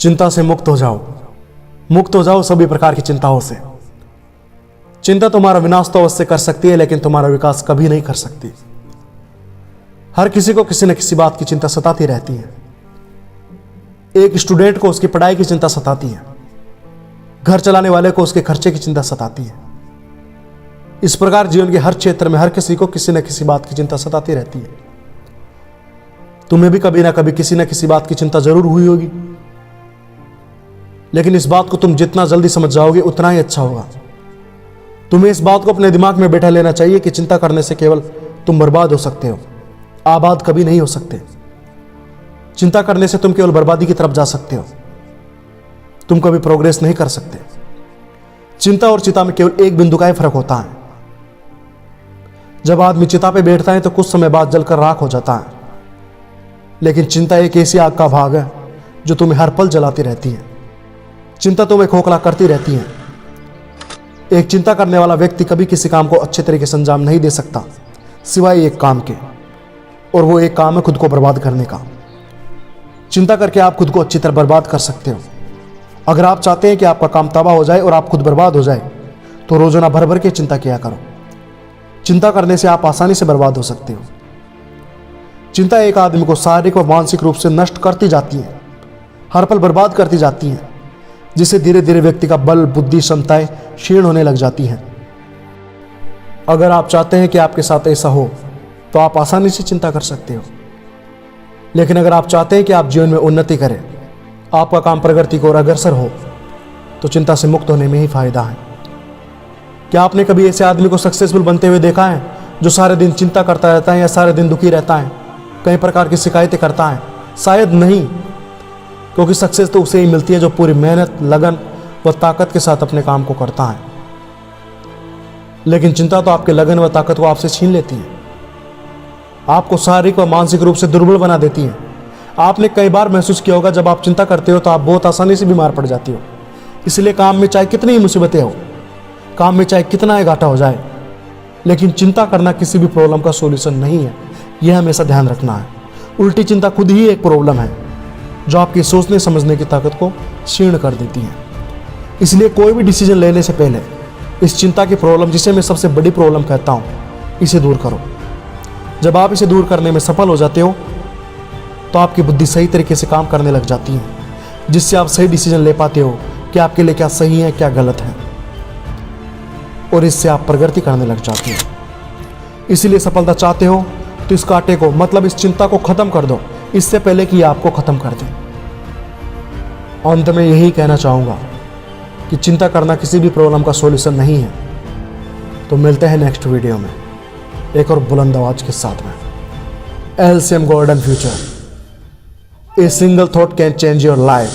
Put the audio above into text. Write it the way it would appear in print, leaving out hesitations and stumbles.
चिंता से मुक्त हो जाओ सभी प्रकार की चिंताओं से। चिंता तुम्हारा विनाश तो अवश्य कर सकती है, लेकिन तुम्हारा विकास कभी नहीं कर सकती। हर किसी को किसी न किसी बात की चिंता सताती रहती है। एक स्टूडेंट को उसकी पढ़ाई की चिंता सताती है, घर चलाने वाले को उसके खर्चे की चिंता सताती है। इस प्रकार जीवन के हर क्षेत्र में हर किसी को किसी न किसी बात की चिंता सताती रहती है। तुम्हें भी कभी ना कभी किसी न किसी बात की चिंता जरूर हुई होगी, लेकिन इस बात को तुम जितना जल्दी समझ जाओगे उतना ही अच्छा होगा। तुम्हें इस बात को अपने दिमाग में बैठा लेना चाहिए कि चिंता करने से केवल तुम बर्बाद हो सकते हो, आबाद कभी नहीं हो सकते। चिंता करने से तुम केवल बर्बादी की तरफ जा सकते हो, तुम कभी प्रोग्रेस नहीं कर सकते। चिंता और चिता में केवल एक बिंदु का ही फर्क होता है। जब आदमी चिता पे बैठता है तो कुछ समय बाद जलकर राख हो जाता है, लेकिन चिंता एक ऐसी आग का भाग है जो तुम्हें हर पल जलाती रहती है। चिंता तुम्हें खोखला करती रहती है। एक चिंता करने वाला व्यक्ति कभी किसी काम को अच्छे तरीके से अंजाम नहीं दे सकता, सिवाय एक काम के, और वो एक काम है खुद को बर्बाद करने का। चिंता करके आप खुद को अच्छी तरह बर्बाद कर सकते हो। अगर आप चाहते हैं कि आपका काम तबाह हो जाए और आप खुद बर्बाद हो जाए, तो रोजाना भर भर के चिंता किया करो। चिंता करने से आप आसानी से बर्बाद हो सकते हो। चिंता एक आदमी को शारीरिक व मानसिक रूप से नष्ट करती जाती है, हर पल बर्बाद करती जाती है, जिससे धीरे धीरे व्यक्ति का बल, बुद्धि, क्षमताएं क्षीण होने लग जाती हैं। अगर आप चाहते हैं कि आपके साथ ऐसा हो तो आप आसानी से चिंता कर सकते हो, लेकिन अगर आप चाहते हैं कि आप जीवन में उन्नति करें, आपका काम प्रगति की ओर अग्रसर हो, तो चिंता से मुक्त होने में ही फायदा है। क्या आपने कभी ऐसे आदमी को सक्सेसफुल बनते हुए देखा है जो सारे दिन चिंता करता रहता है या सारे दिन दुखी रहता है, कई प्रकार की शिकायतें करता है? शायद नहीं, क्योंकि सक्सेस तो उसे ही मिलती है जो पूरी मेहनत, लगन व ताकत के साथ अपने काम को करता है। लेकिन चिंता तो आपके लगन व ताकत को आपसे छीन लेती है, आपको शारीरिक व मानसिक रूप से दुर्बल बना देती है। आपने कई बार महसूस किया होगा, जब आप चिंता करते हो तो आप बहुत आसानी से बीमार पड़ जाती हो। इसलिए काम में चाहे कितनी ही मुसीबतें हो, काम में चाहे कितना ही घाटा हो जाए, लेकिन चिंता करना किसी भी प्रॉब्लम का सॉल्यूशन नहीं है, यह हमेशा ध्यान रखना है। उल्टी चिंता खुद ही एक प्रॉब्लम है जो आपकी सोचने समझने की ताकत को क्षीण कर देती है। इसलिए कोई भी डिसीजन लेने से पहले इस चिंता की प्रॉब्लम, जिसे मैं सबसे बड़ी प्रॉब्लम कहता हूँ, इसे दूर करो। जब आप इसे दूर करने में सफल हो जाते हो तो आपकी बुद्धि सही तरीके से काम करने लग जाती है, जिससे आप सही डिसीजन ले पाते हो कि आपके लिए क्या सही है, क्या गलत है, और इससे आप प्रगति करने लग जाते हो। इसीलिए सफलता चाहते हो तो इस कांटे को, मतलब इस चिंता को खत्म कर दो, इससे पहले कि आपको खत्म कर दे। अंत में यही कहना चाहूँगा कि चिंता करना किसी भी प्रॉब्लम का सॉल्यूशन नहीं है। तो मिलते हैं नेक्स्ट वीडियो में एक और बुलंद आवाज के साथ में। LCM golden future, a single thought can change your life.